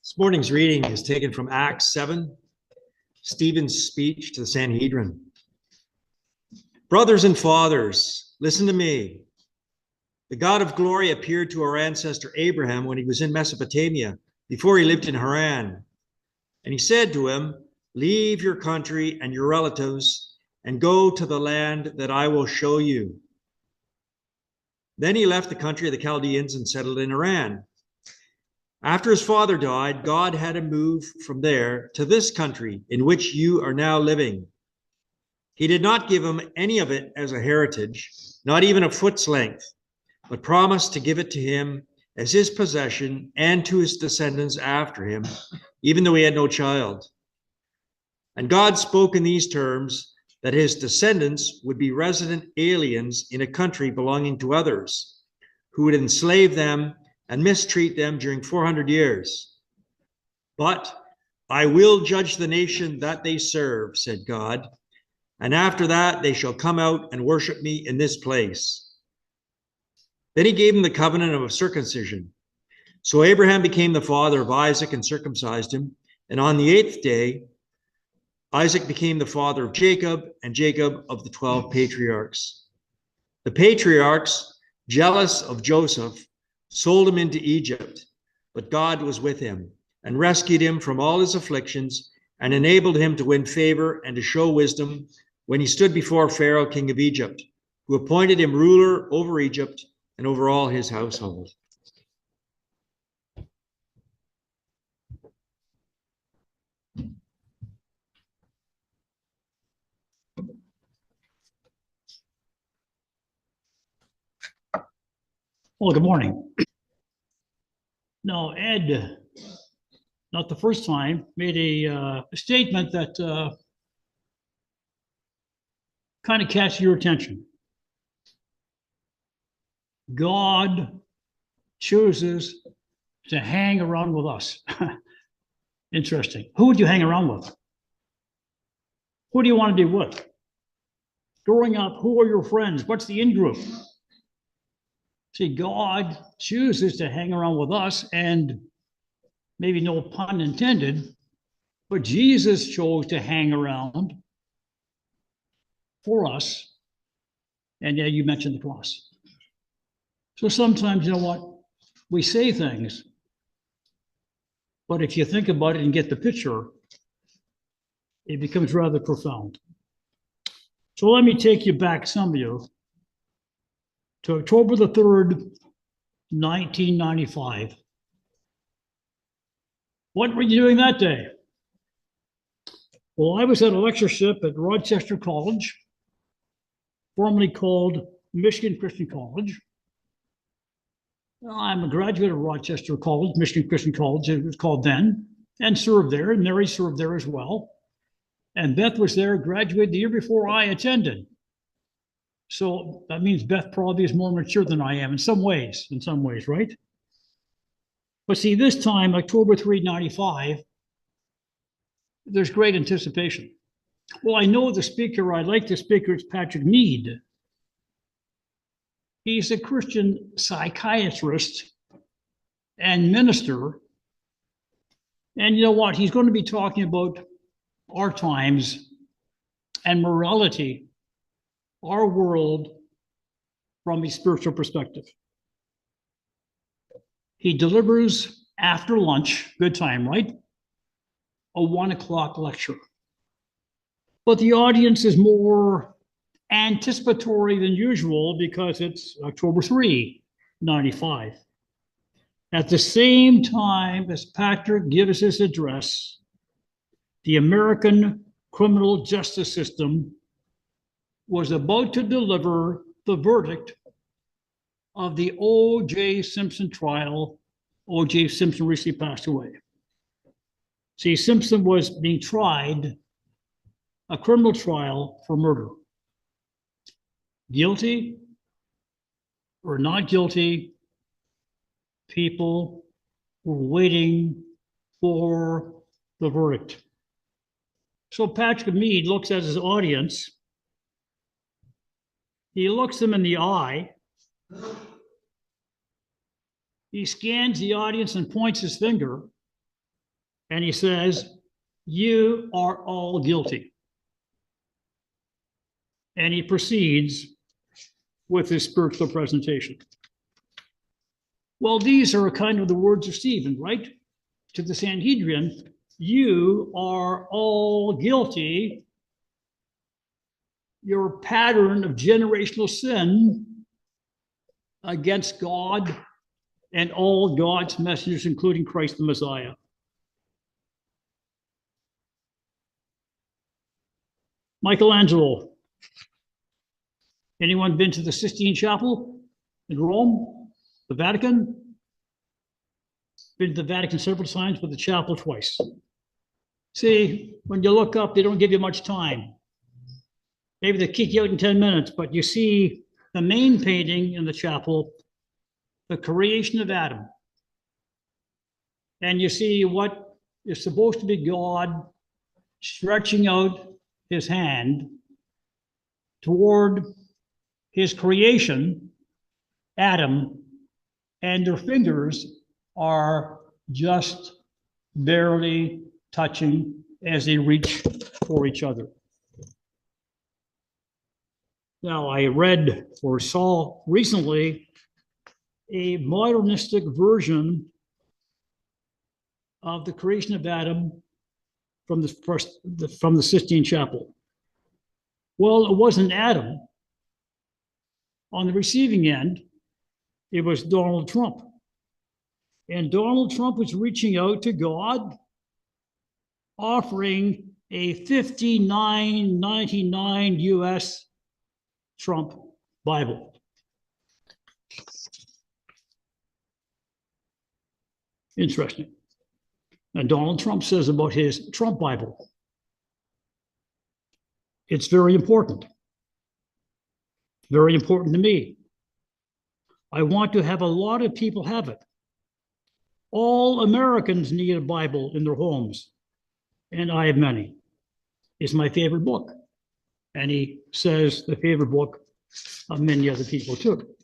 This morning's reading is taken from Acts 7, Stephen's speech to the Sanhedrin. Brothers and fathers, listen to me. The God of glory appeared to our ancestor Abraham when he was in Mesopotamia, before he lived in Haran. And he said to him, leave your country and your relatives and go to the land that I will show you. Then he left the country of the Chaldeans and settled in Haran. After his father died, God had him move from there to this country in which you are now living. He did not give him any of it as a heritage, not even a foot's length, but promised to give it to him as his possession and to his descendants after him, even though he had no child. And God spoke in these terms, that his descendants would be resident aliens in a country belonging to others, who would enslave them and mistreat them during 400 years. But I will judge the nation that they serve, said God, and after that they shall come out and worship me in this place. Then he gave him the covenant of circumcision. So Abraham became the father of Isaac and circumcised him, and on the 8th day, Isaac became the father of Jacob, and Jacob of the 12 patriarchs. The patriarchs, jealous of Joseph, sold him into Egypt, but God was with him and rescued him from all his afflictions and enabled him to win favor and to show wisdom when he stood before Pharaoh, king of Egypt, who appointed him ruler over Egypt and over all his household. Well, good morning. Now, Ed, not the first time, made a statement that kind of catches your attention. God chooses to hang around with us. Interesting. Who would you hang around with? Who do you want to be with? Growing up, who are your friends? What's the in-group? See, God chooses to hang around with us, and maybe no pun intended, but Jesus chose to hang around for us. And yeah, you mentioned the cross. So sometimes, you know what? We say things, but if you think about it and get the picture, it becomes rather profound. So let me take you back, some of you, to October the 3rd, 1995. What were you doing that day? Well, I was at a lectureship at Rochester College, formerly called Michigan Christian College. I'm a graduate of Rochester College, Michigan Christian College, it was called then, and served there, and Mary served there as well. And Beth was there, graduated the year before I attended. So that means Beth probably is more mature than I am in some ways, right? But see, this time, October 3, 95, there's great anticipation. Well, I know the speaker, I like the speaker, it's Patrick Mead. He's a Christian psychiatrist and minister. And you know what? He's going to be talking about our times and morality, our world from a spiritual perspective. He delivers after lunch, good time, right? A 1 o'clock lecture. But the audience is more anticipatory than usual because it's October 3, 95. At the same time as Patrick gives his address, the American criminal justice system was about to deliver the verdict of the O.J. Simpson trial. O.J. Simpson recently passed away. See, Simpson was being tried, a criminal trial for murder. Guilty or not guilty, people were waiting for the verdict. So Patrick Mead looks at his audience. He looks them in the eye. He scans the audience and points his finger. and he says, "You are all guilty." And he proceeds with his spiritual presentation. Well, these are kind of the words of Stephen, right? To the Sanhedrin, you are all guilty. Your pattern of generational sin against God and all God's messengers, including Christ the Messiah. Michelangelo. Anyone been to the Sistine Chapel in Rome, the Vatican? Been to the Vatican several times, but the chapel twice. See, when you look up, they don't give you much time. Maybe they kick you out in 10 minutes, but you see the main painting in the chapel, the creation of Adam. And you see what is supposed to be God stretching out his hand toward his creation, Adam, and their fingers are just barely touching as they reach for each other. Now, I read or saw recently a modernistic version of the creation of Adam from the Sistine Chapel. Well, it wasn't Adam. On the receiving end, it was Donald Trump. And Donald Trump was reaching out to God, offering a $59.99 US Trump Bible. Interesting. And Donald Trump says about his Trump Bible, it's very important. Very important to me. I want to have a lot of people have it. All Americans need a Bible in their homes, and I have many. It's my favorite book. And he says the favorite book of many other people too.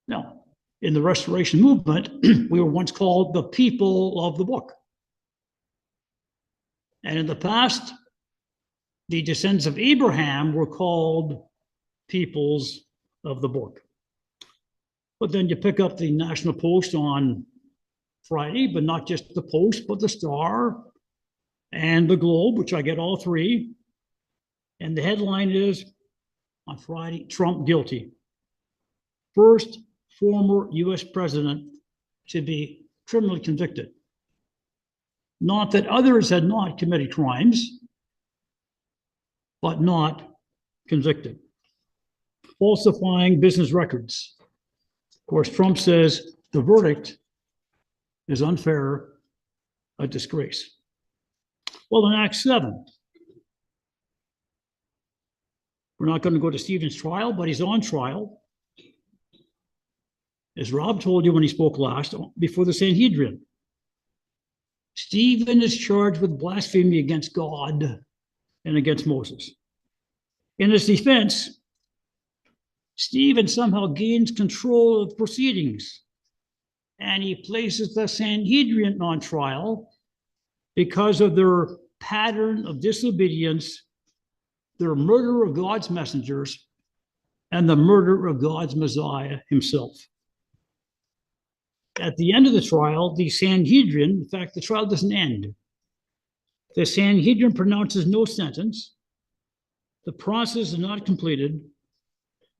Now, in the Restoration Movement, we were once called the people of the book. And in the past, the descendants of Abraham were called peoples of the book. But then you pick up the National Post on Friday, but not just the Post, but the Star and the Globe, which I get all three. And the headline is, on Friday, Trump guilty. First former US president to be criminally convicted. Not that others had not committed crimes, but not convicted. Falsifying business records. Of course, Trump says the verdict is unfair, a disgrace. Well, in Acts 7, we're not going to go to Stephen's trial, but he's on trial. As Rob told you when he spoke last, before the Sanhedrin. Stephen is charged with blasphemy against God and against Moses. In his defense, Stephen somehow gains control of the proceedings, and he places the Sanhedrin on trial because of their pattern of disobedience, their murder of God's messengers, and the murder of God's Messiah himself. At the end of the trial, the Sanhedrin, in fact, the trial doesn't end. The Sanhedrin pronounces no sentence. The process is not completed.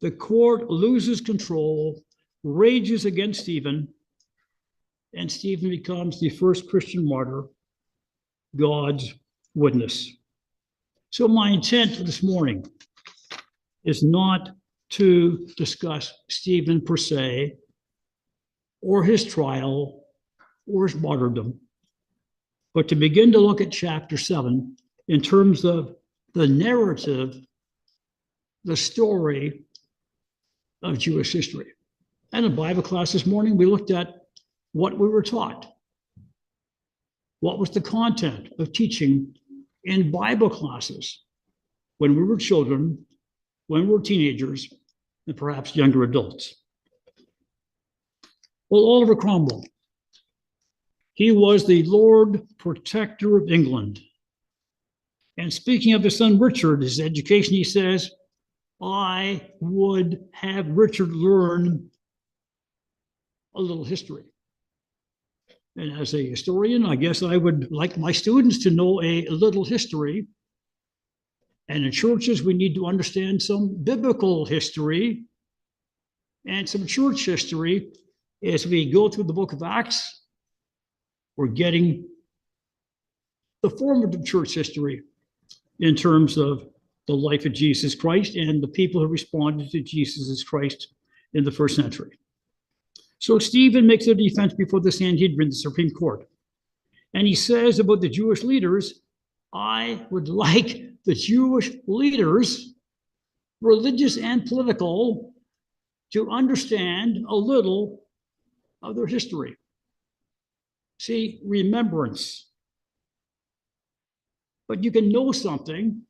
The court loses control, rages against Stephen, and Stephen becomes the first Christian martyr, God's witness. So my intent for this morning is not to discuss Stephen per se, or his trial, or his martyrdom, but to begin to look at chapter 7 in terms of the narrative, the story of Jewish history. And in Bible class this morning, we looked at what we were taught. What was the content of teaching in Bible classes when we were children, when we were teenagers, and perhaps younger adults? Well, Oliver Cromwell, He was the Lord Protector of England. And speaking of his son Richard, his education, he says, I would have Richard learn a little history. And as a historian, I guess I would like my students to know a little history. And in churches, we need to understand some biblical history and some church history. As we go through the book of Acts, we're getting the formative church history in terms of the life of Jesus Christ and the people who responded to Jesus Christ in the first century. So Stephen makes a defense before the Sanhedrin, the Supreme Court. And he says about the Jewish leaders, I would like the Jewish leaders, religious and political, to understand a little of their history. See, remembrance. But you can know something,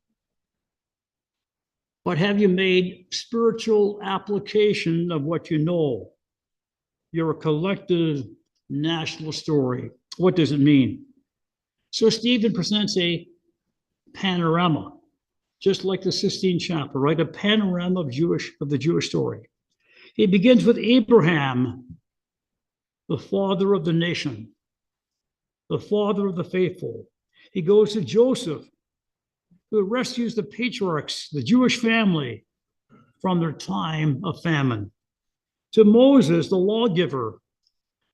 but have you made spiritual application of what you know? Your collective national story. What does it mean? So Stephen presents a panorama, just like the Sistine Chapel, right? A panorama of the Jewish story. He begins with Abraham, the father of the nation, the father of the faithful. He goes to Joseph, who rescues the patriarchs, the Jewish family, from their time of famine. To Moses, the lawgiver,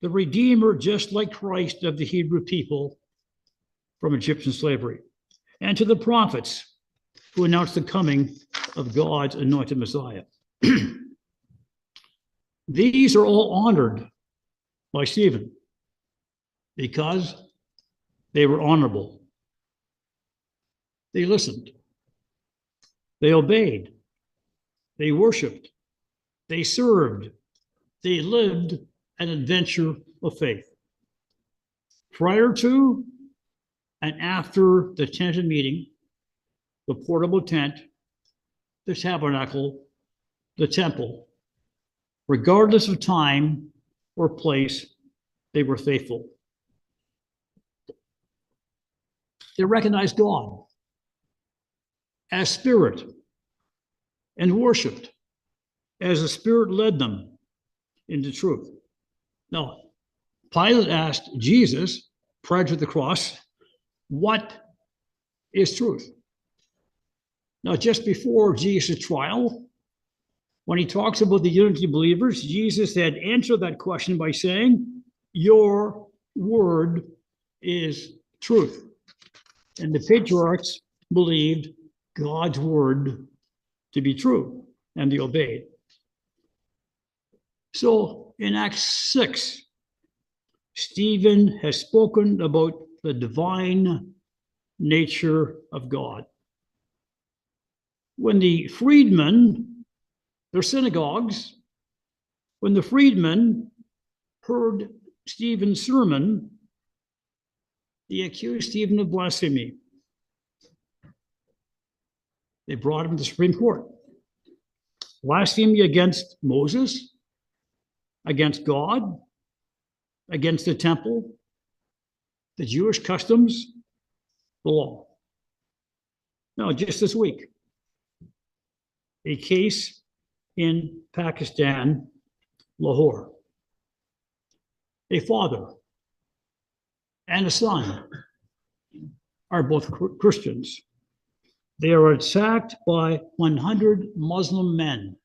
the redeemer, just like Christ, of the Hebrew people from Egyptian slavery. And to the prophets, who announced the coming of God's anointed Messiah. These are all honored by Stephen because they were honorable. They listened. They obeyed. They worshiped. They served. They lived an adventure of faith. Prior to and after the tent of meeting, the portable tent, the tabernacle, the temple, regardless of time or place, they were faithful. They recognized God as spirit and worshiped as the Spirit led them into truth. Now, Pilate asked Jesus prior to the cross, what is truth? Now, just before Jesus' trial, when he talks about the unity of believers, Jesus had answered that question by saying, your word is truth. And the patriarchs believed God's word to be true, and they obeyed. So in Acts 6, Stephen has spoken about the divine nature of God. When the freedmen, their synagogues, when the freedmen heard Stephen's sermon, they accused Stephen of blasphemy. They brought him to the Supreme Court. Blasphemy against Moses, against God, against the temple, the Jewish customs, the law. Now, just this week, a case in Pakistan, Lahore. A father and a son are both Christians. They are attacked by 100 Muslim men.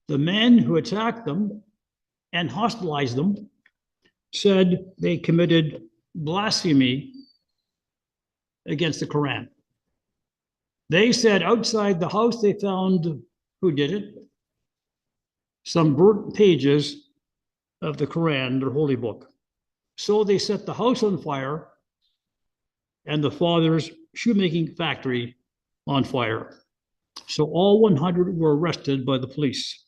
The men who attacked them and hospitalized them said they committed blasphemy against the Quran. They said outside the house they found, who did it? Some burnt pages of the Quran, their holy book. So they set the house on fire and the father's shoemaking factory on fire. So all 100 were arrested by the police.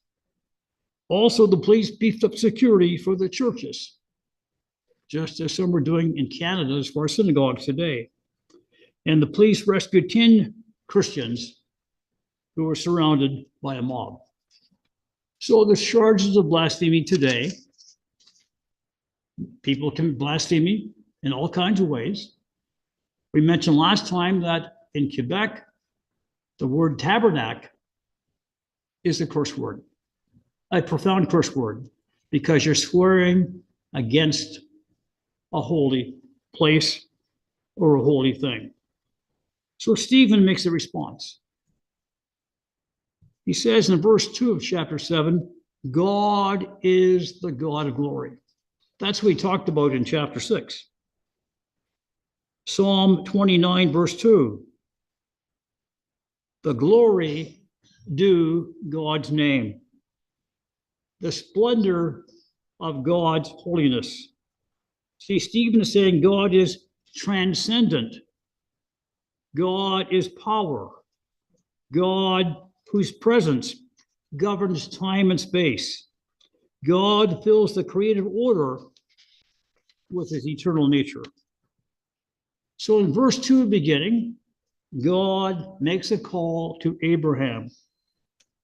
Also, the police beefed up security for the churches, just as some are doing in Canada as far as synagogues today. And the police rescued 10 Christians who were surrounded by a mob. So there's charges of blasphemy today. People can blaspheme me in all kinds of ways. We mentioned last time that in Quebec, the word tabernacle is a curse word, a profound curse word, because you're swearing against a holy place or a holy thing. So Stephen makes a response. He says in verse 2 of chapter 7, God is the God of glory. That's what we talked about in chapter 6. Psalm 29, verse 2. The glory due God's name. The splendor of God's holiness. See, Stephen is saying God is transcendent. God is power. God whose presence governs time and space. God fills the creative order with his eternal nature. So in verse 2 beginning, God makes a call to Abraham.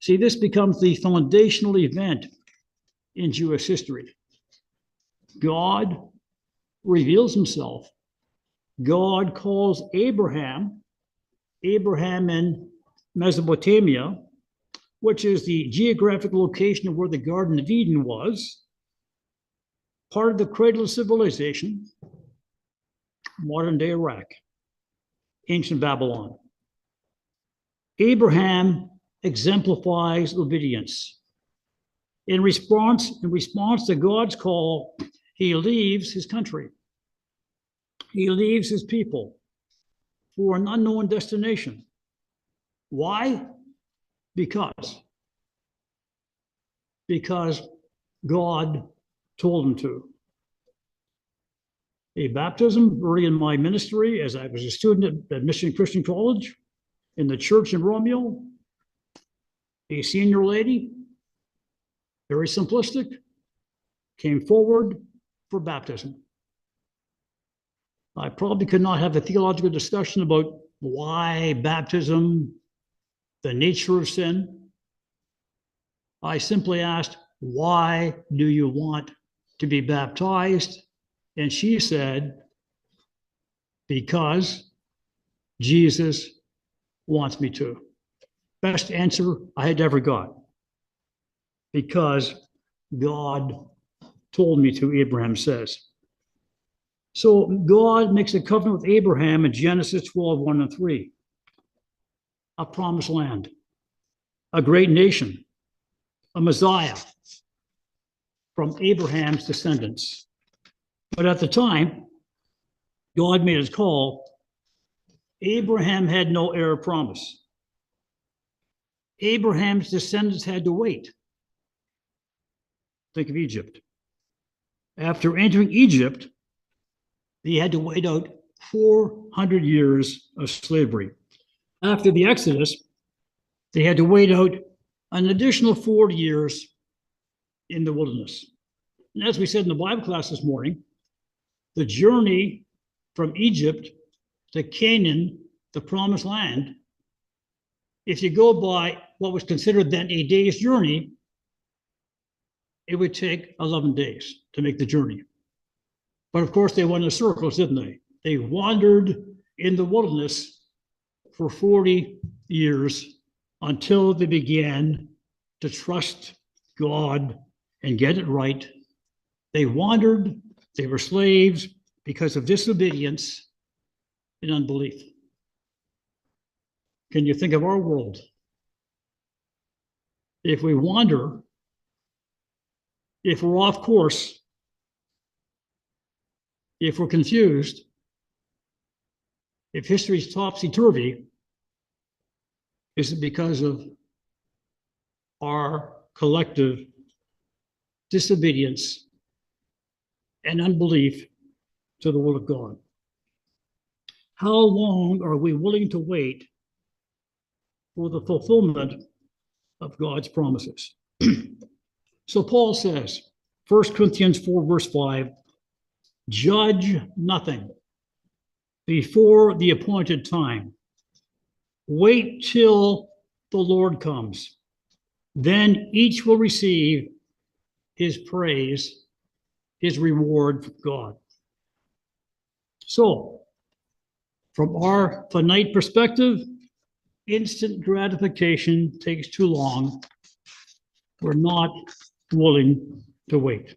See, this becomes the foundational event in Jewish history. God reveals himself. God calls Abraham in Mesopotamia, which is the geographic location of where the Garden of Eden was, part of the cradle of civilization, modern day Iraq, ancient Babylon. Abraham exemplifies obedience. In response to God's call, he leaves his country. He leaves his people for an unknown destination. Why? Because God told him to. A baptism early in my ministry, as I was a student at Mission Christian College in the church in Romeo, a senior lady, very simplistic, came forward for baptism. I probably could not have a theological discussion about why baptism, the nature of sin. I simply asked, why do you want to be baptized? And she said, because Jesus wants me to. Best answer I had ever got. Because God told me to, Abraham says. So God makes a covenant with Abraham in Genesis 12, 1 and 3. A promised land, a great nation, a Messiah from Abraham's descendants. But at the time God made his call, Abraham had no heir of promise. Abraham's descendants had to wait. Think of Egypt. After entering Egypt, they had to wait out 400 years of slavery. After the Exodus, they had to wait out an additional 40 years in the wilderness. And as we said in the Bible class this morning, the journey from Egypt to Canaan, the promised land, if you go by what was considered then a day's journey, it would take 11 days to make the journey. But of course, they went in circles, didn't they? They wandered in the wilderness for 40 years until they began to trust God and get it right. They wandered, they were slaves because of disobedience and unbelief. Can you think of our world? If we wander, if we're off course, if we're confused, if history's topsy-turvy, is it because of our collective disobedience and unbelief to the will of God? How long are we willing to wait for the fulfillment of God's promises? So Paul says, 1 Corinthians 4, verse 5, judge nothing before the appointed time. Wait till the Lord comes. Then each will receive his praise his reward from God. So, from our finite perspective, instant gratification takes too long. We're not willing to wait.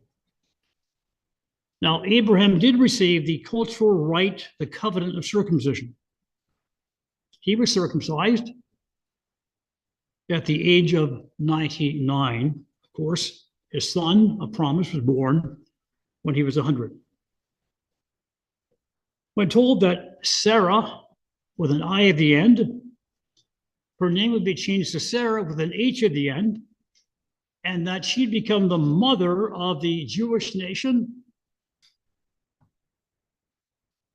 Now, Abraham did receive the cultural rite, the covenant of circumcision. He was circumcised at the age of 99. Of course, his son, a promise, was born when he was 100. When told that Sarah, with an I at the end, her name would be changed to Sarah with an H at the end, and that she'd become the mother of the Jewish nation,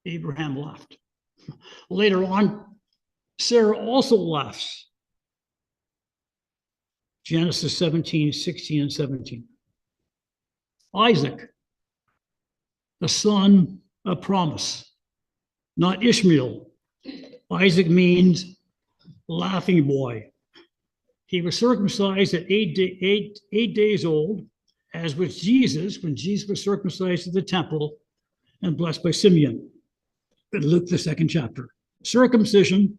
Abraham laughed. Later on, Sarah also laughs. Genesis 17, 16, and 17. Isaac, the son of promise, not Ishmael. Isaac means laughing boy. He was circumcised at 8 days old, as was Jesus when Jesus was circumcised at the temple and blessed by Simeon in Luke, the 2nd chapter. Circumcision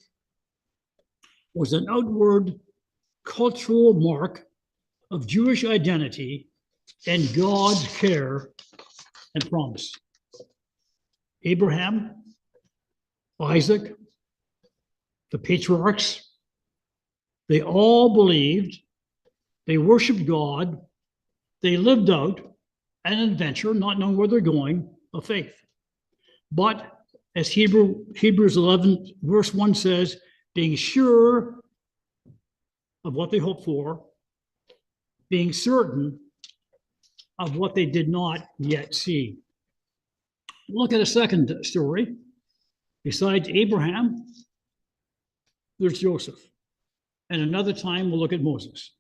was an outward cultural mark of Jewish identity and God's care and promise. Abraham, Isaac, the patriarchs, they all believed, they worshiped God, they lived out an adventure, not knowing where they're going, of faith. But as Hebrews 11, verse 1 says, being sure of what they hoped for, being certain of what they did not yet see. Look at a second story. Besides Abraham, there's Joseph. And another time we'll look at Moses.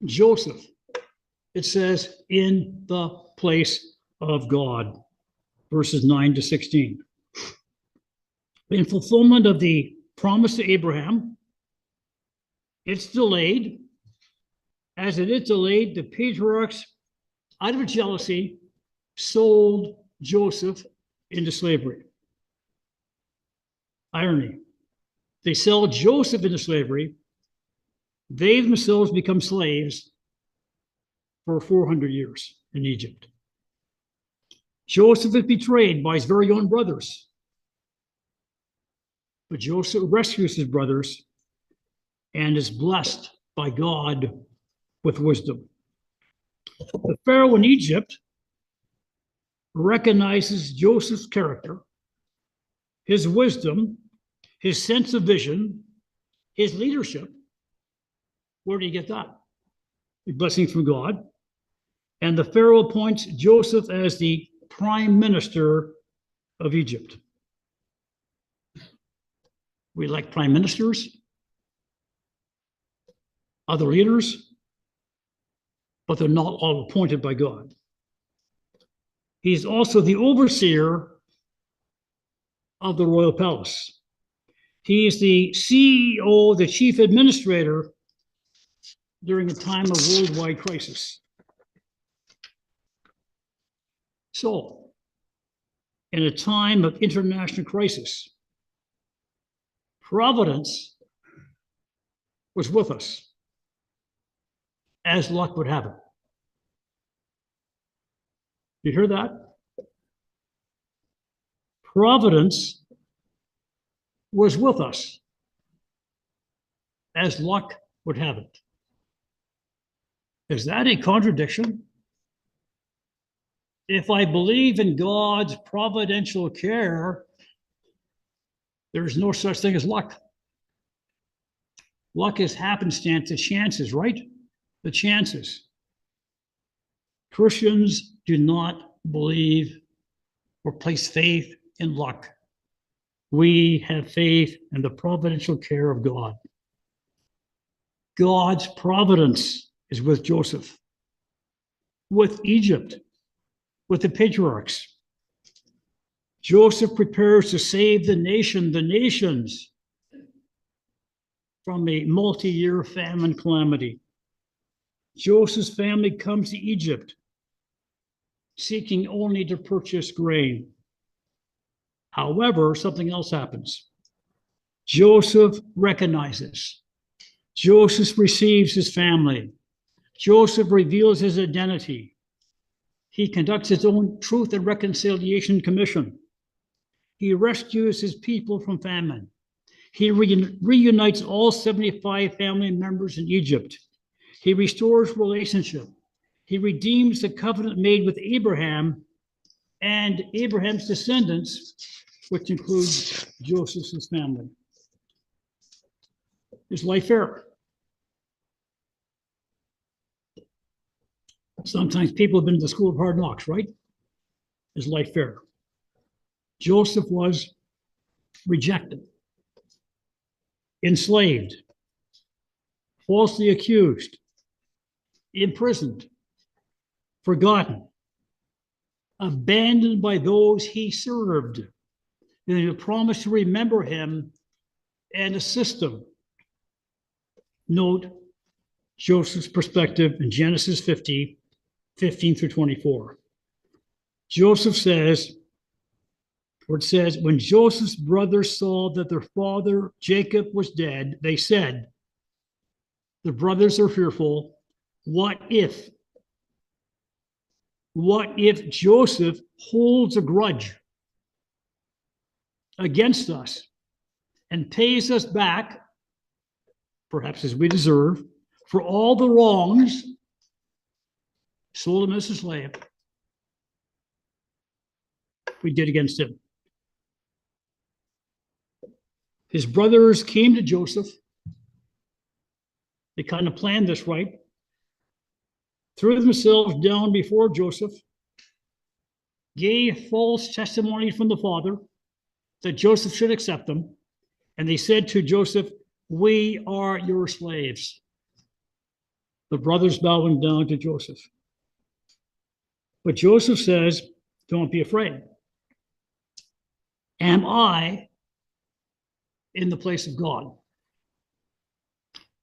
Joseph, it says, in the place of God, verses 9 to 16. In fulfillment of the promise to Abraham, it's delayed. As it is delayed, the patriarchs, out of jealousy, sold Joseph into slavery. Irony. They sell Joseph into slavery. They themselves become slaves for 400 years in Egypt. Joseph is betrayed by his very own brothers. But Joseph rescues his brothers and is blessed by God with wisdom. The Pharaoh in Egypt recognizes Joseph's character, his wisdom, his sense of vision, his leadership. Where do you get that? A blessing from God. And the Pharaoh appoints Joseph as the prime minister of Egypt. We elect prime ministers, other leaders, but they're not all appointed by God. He's also the overseer of the royal palace. He's the CEO, the chief administrator during a time of worldwide crisis. So, in a time of international crisis, Providence was with us, as luck would have it. You hear that? Providence was with us, as luck would have it. Is that a contradiction? If I believe in God's providential care, there's no such thing as luck. Luck is happenstance, the chances, right? The chances. Christians do not believe or place faith in luck. We have faith in the providential care of God. God's providence is with Joseph, with Egypt, with the patriarchs. Joseph prepares to save the nations from a multi-year famine calamity. Joseph's family comes to Egypt seeking only to purchase grain. However, something else happens. Joseph recognizes. Joseph receives his family. Joseph reveals his identity. He conducts his own Truth and Reconciliation Commission. He rescues his people from famine. He reunites all 75 family members in Egypt. He restores relationship. He redeems the covenant made with Abraham and Abraham's descendants, which includes Joseph's family. Is life fair? Sometimes people have been to the school of hard knocks, right? Is life fair? Joseph was rejected, enslaved, falsely accused, imprisoned, forgotten, abandoned by those he served. And he promised to remember him and assist him. Note Joseph's perspective in Genesis 50, 15 through 24. Joseph says, or it says, when Joseph's brothers saw that their father Jacob was dead, they said, the brothers are fearful. What if Joseph holds a grudge against us and pays us back, perhaps as we deserve, for all the wrongs, sold him as a slave, we did against him? His brothers came to Joseph. They kind of planned this, right? Threw themselves down before Joseph, gave false testimony from the father that Joseph should accept them. And they said to Joseph, we are your slaves. The brothers bowing down to Joseph. But Joseph says, don't be afraid. Am I in the place of God?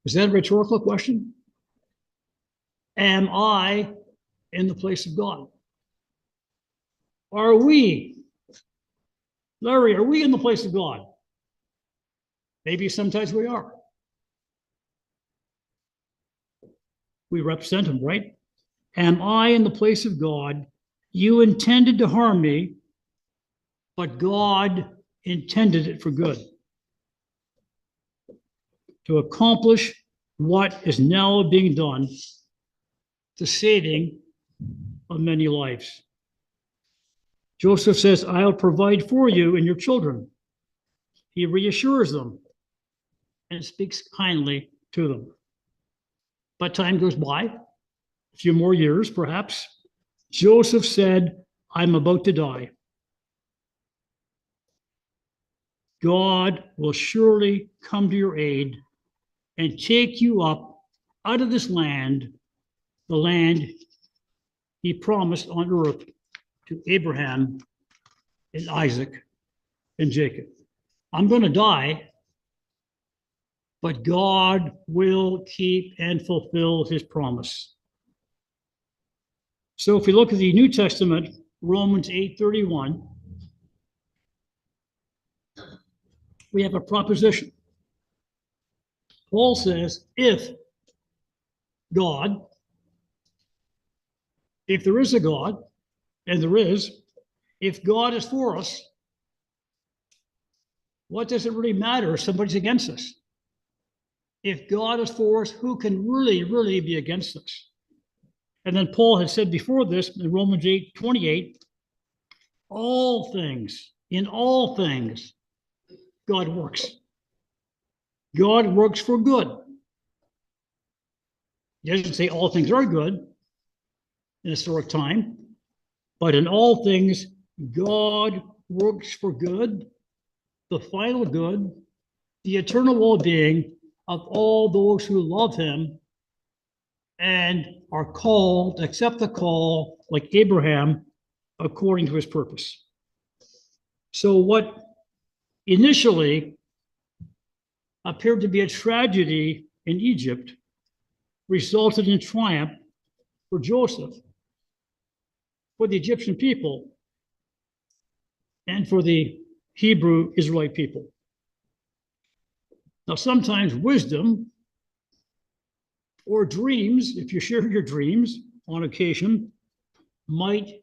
Is that a rhetorical question? Am I in the place of God? Are we, Larry, are we in the place of God? Maybe sometimes we are. We represent him, right? Am I in the place of God? You intended to harm me, but God intended it for good, to accomplish what is now being done, the saving of many lives. Joseph says, I'll provide for you and your children. He reassures them and speaks kindly to them. But time goes by, a few more years perhaps. Joseph said, I'm about to die. God will surely come to your aid and take you up out of this land, the land he promised on earth to Abraham and Isaac and Jacob. I'm going to die, but God will keep and fulfill his promise. So if we look at the New Testament, Romans 8:31, we have a proposition. Paul says, if God, if there is a God, and there is, if God is for us, what does it really matter if somebody's against us? If God is for us, who can really be against us? And then Paul had said before this in Romans 8:28, all things, in all things, God works. God works for good. He doesn't say all things are good in historic time, but in all things, God works for good, the final good, the eternal well-being of all those who love him and are called, accept the call, like Abraham, according to his purpose. So what initially appeared to be a tragedy in Egypt resulted in triumph for Joseph. for the Egyptian people and for the Hebrew Israelite people. Now, sometimes wisdom or dreams, if you share your dreams on occasion, might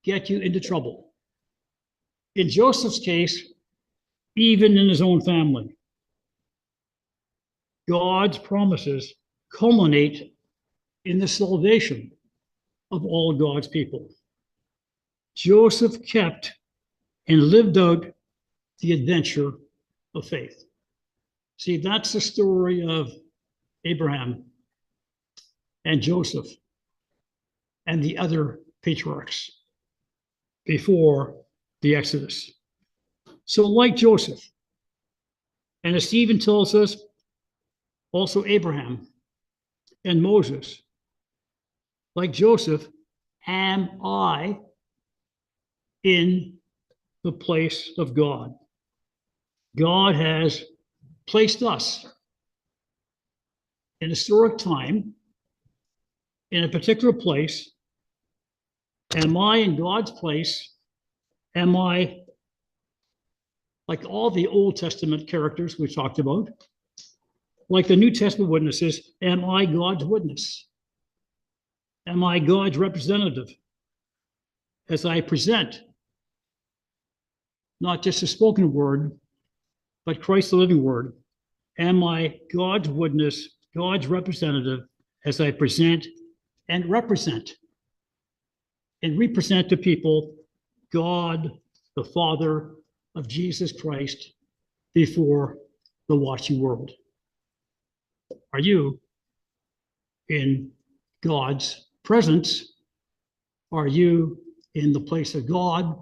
get you into trouble. In Joseph's case, even in his own family, God's promises culminate in the salvation of all God's people. Joseph kept and lived out the adventure of faith. See, that's the story of Abraham and Joseph and the other patriarchs before the Exodus. So like Joseph, and as Stephen tells us, also Abraham and Moses, like Joseph, am I in the place of God? God has placed us in historic time, in a particular place. Am I in God's place? Am I, like all the Old Testament characters we talked about, like the New Testament witnesses, am I God's witness? Am I God's representative as I present not just a spoken word, but Christ the living word? Am I God's witness, God's representative as I present and represent to people God, the Father of Jesus Christ, before the watching world? Are you in God's presence? Are you in the place of God?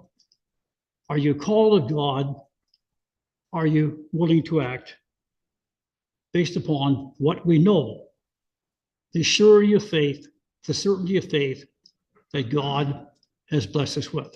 Are you called of God? Are you willing to act based upon what we know, the surety of faith, the certainty of faith that God has blessed us with?